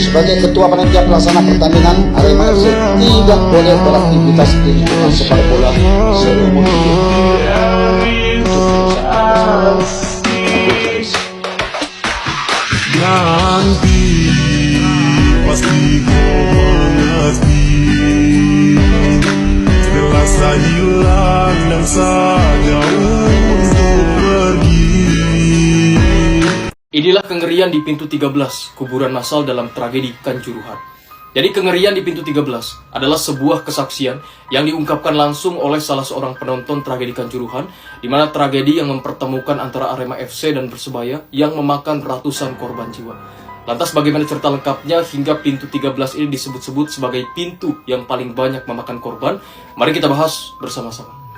sebagai ketua panitia pelaksana pertandingan, Arema FC tidak boleh beraktivitas di lingkungan sepak bola seumur hidup. Nanti pasti kau mengerti, terasa hilang dan saja untuk pergi. Inilah kengerian di pintu 13, kuburan massal dalam tragedi Kanjuruhan. Jadi kengerian di pintu 13 adalah sebuah kesaksian yang diungkapkan langsung oleh salah seorang penonton tragedi Kanjuruhan, di mana tragedi yang mempertemukan antara Arema FC dan Persebaya yang memakan ratusan korban jiwa. Lantas bagaimana cerita lengkapnya hingga pintu 13 ini disebut-sebut sebagai pintu yang paling banyak memakan korban? Mari kita bahas bersama-sama.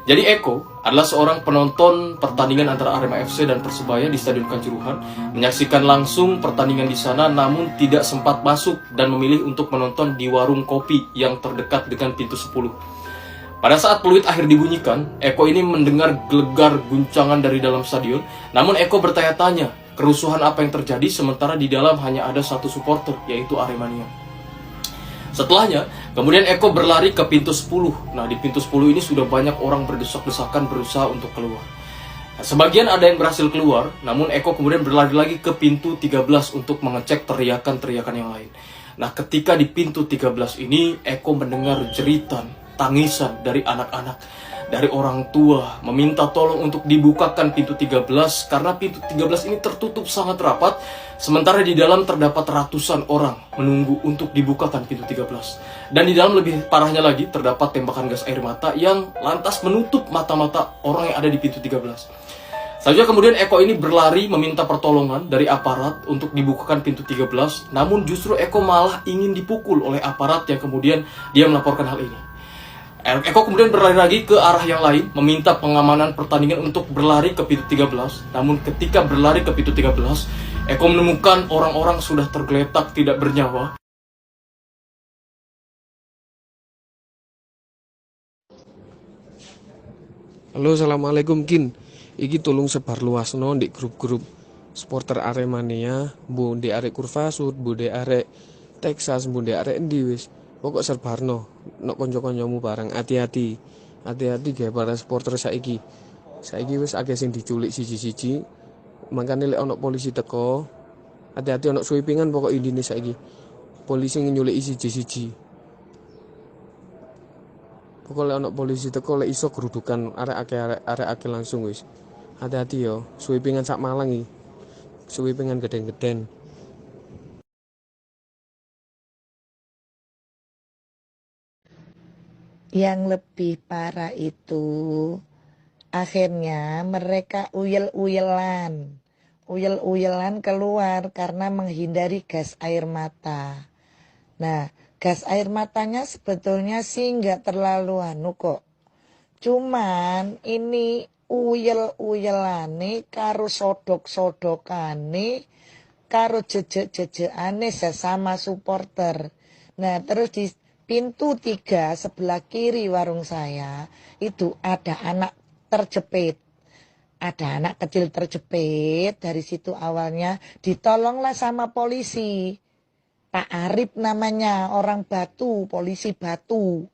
Jadi Eko adalah seorang penonton pertandingan antara Arema FC dan Persebaya di Stadion Kanjuruhan, menyaksikan langsung pertandingan di sana namun tidak sempat masuk dan memilih untuk menonton di warung kopi yang terdekat dengan pintu 10. Pada saat peluit akhir dibunyikan, Eko ini mendengar gelegar guncangan dari dalam stadion, namun Eko bertanya-tanya kerusuhan apa yang terjadi sementara di dalam hanya ada satu supporter, yaitu Aremania. Setelahnya, kemudian Eko berlari ke pintu 10. Nah, di pintu 10 ini sudah banyak orang berdesak-desakan berusaha untuk keluar. Nah, sebagian ada yang berhasil keluar, namun Eko kemudian berlari lagi ke pintu 13 untuk mengecek teriakan-teriakan yang lain. Nah, ketika di pintu 13 ini, Eko mendengar jeritan, tangisan dari anak-anak, dari orang tua, meminta tolong untuk dibukakan pintu 13 karena pintu 13 ini tertutup sangat rapat, sementara di dalam terdapat ratusan orang menunggu untuk dibukakan pintu 13. Dan di dalam lebih parahnya lagi terdapat tembakan gas air mata yang lantas menutup mata-mata orang yang ada di pintu 13. Selanjutnya kemudian Eko ini berlari meminta pertolongan dari aparat untuk dibukakan pintu 13, namun justru Eko malah ingin dipukul oleh aparat yang kemudian dia melaporkan hal ini. Eko kemudian berlari lagi ke arah yang lain, meminta pengamanan pertandingan untuk berlari ke pintu 13. Namun ketika berlari ke pintu 13, Eko menemukan orang-orang sudah tergeletak tidak bernyawa. Halo, assalamualaikum Kin. Iki tolong sebar luasno di grup-grup supporter Aremania, bu di arek Kurvasud, bu di arek Texas, bu di arek endi wis. Pokok serbarno, nok konco-koncomu bareng, hati-hati gawe para supporter saiki wis akeh sing diculik siji-siji, makane lek ono polisi teko, hati-hati ono sweepingan pokok indine saiki, polisi nyulik siji-siji, pokok lek ono polisi teko lek iso gerudukan arek akeh langsung wis, hati-hati yo, sweepingan sak Malang iki, sweepingan geden-geden. Yang lebih parah itu, akhirnya mereka uyel-uyelan keluar karena menghindari gas air mata. Nah, gas air matanya sebetulnya sih nggak terlalu kok. Cuman ini uyel-uyelane karo sodok-sodokane karo jejek-jejekane sesama supporter. Nah, terus di pintu 3 sebelah kiri warung saya itu ada anak terjepit. Ada anak kecil terjepit. Dari situ awalnya ditolonglah sama polisi. Pak Arif namanya, orang Batu, polisi Batu.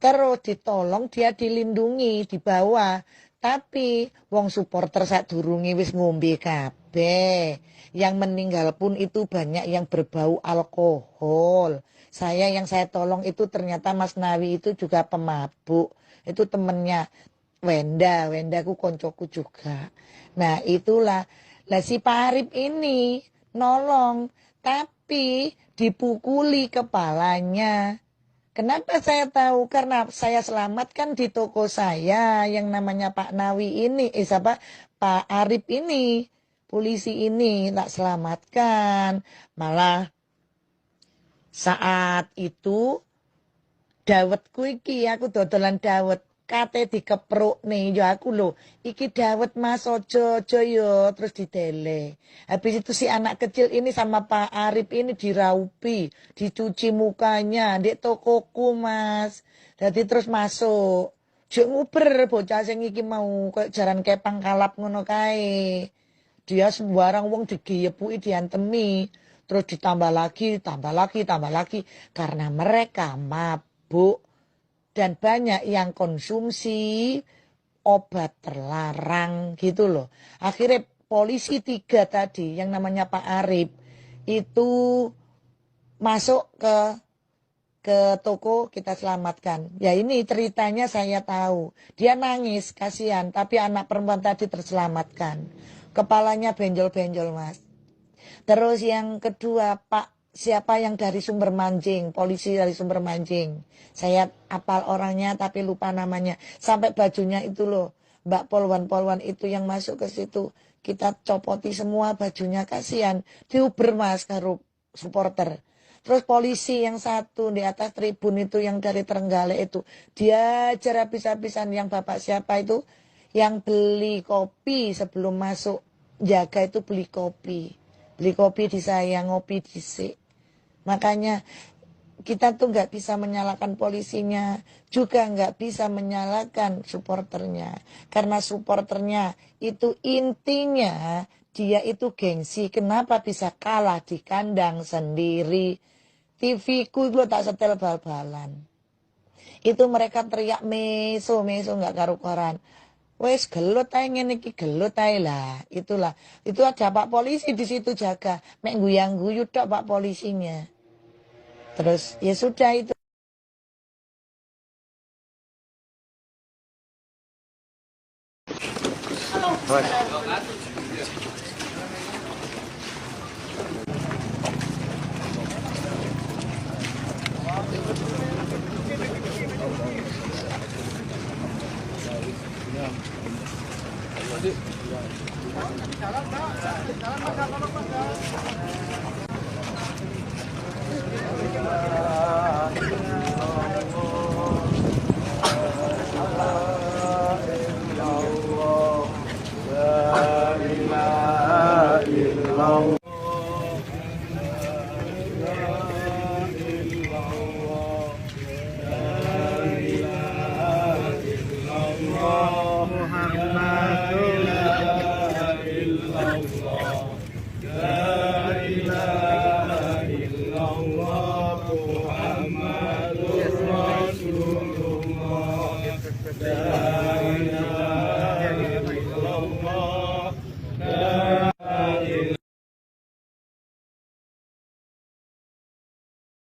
Terus ditolong, dia dilindungi, dibawa. Tapi wong supporter sadurunge wis ngombe kabeh. Yang meninggal pun itu banyak yang berbau alkohol. Yang saya tolong itu ternyata Mas Nawi itu juga pemabuk. Itu temennya Wendaku koncoku juga. Nah itulah. Lah si Pak Arif ini nolong. Tapi dipukuli kepalanya. Kenapa saya tahu? Karena saya selamatkan di toko saya yang namanya Pak Nawi ini. Pak Arif ini. Polisi ini tak selamatkan. Malah saat itu dawetku iki aku dodolan dawet kate dikepruk nih yo aku lho iki dawet Mas ojo yo terus didele. Habis itu si anak kecil ini sama Pak Arif ini diraupi, dicuci mukanya di tokoku Mas. Jadi terus masuk. Jek nguber bocah sing iki mau kayak jaran kepang kalap ngono kae. Dia sembarang wong digeyepuki diantemi. terus ditambah lagi, tambah lagi, karena mereka mabuk dan banyak yang konsumsi obat terlarang gitu loh. Akhirnya polisi 3 tadi yang namanya Pak Arif itu masuk ke toko, kita selamatkan. Ya ini ceritanya saya tahu. Dia nangis, kasihan, tapi anak perempuan tadi terselamatkan. Kepalanya benjol-benjol, Mas. Terus yang kedua, Pak, siapa yang dari Sumber Manjing, polisi dari Sumber Manjing. Saya apal orangnya tapi lupa namanya. Sampai bajunya itu loh, Mbak Polwan-Polwan itu yang masuk ke situ. Kita copoti semua bajunya, kasihan. Diuber, Mas, karo supporter. Terus polisi yang satu di atas tribun itu yang dari Trenggalek itu, dia ajar habis-habisan. Yang bapak siapa itu yang beli kopi sebelum masuk jaga itu beli kopi di saya, ngopi disik. Makanya kita tuh nggak bisa menyalahkan polisinya, juga nggak bisa menyalahkan supporternya, karena supporternya itu intinya dia itu gengsi. Kenapa bisa kalah di kandang sendiri? TV ku lo tak setel bal-balan. Itu mereka teriak meso nggak karu-karan. Wes gelut ae ngene iki, gelut ae lah. Itulah. Itu ada Pak polisi di situ jaga. Mek guyang-guyu tok Pak polisinya. Terus ya sudah itu. La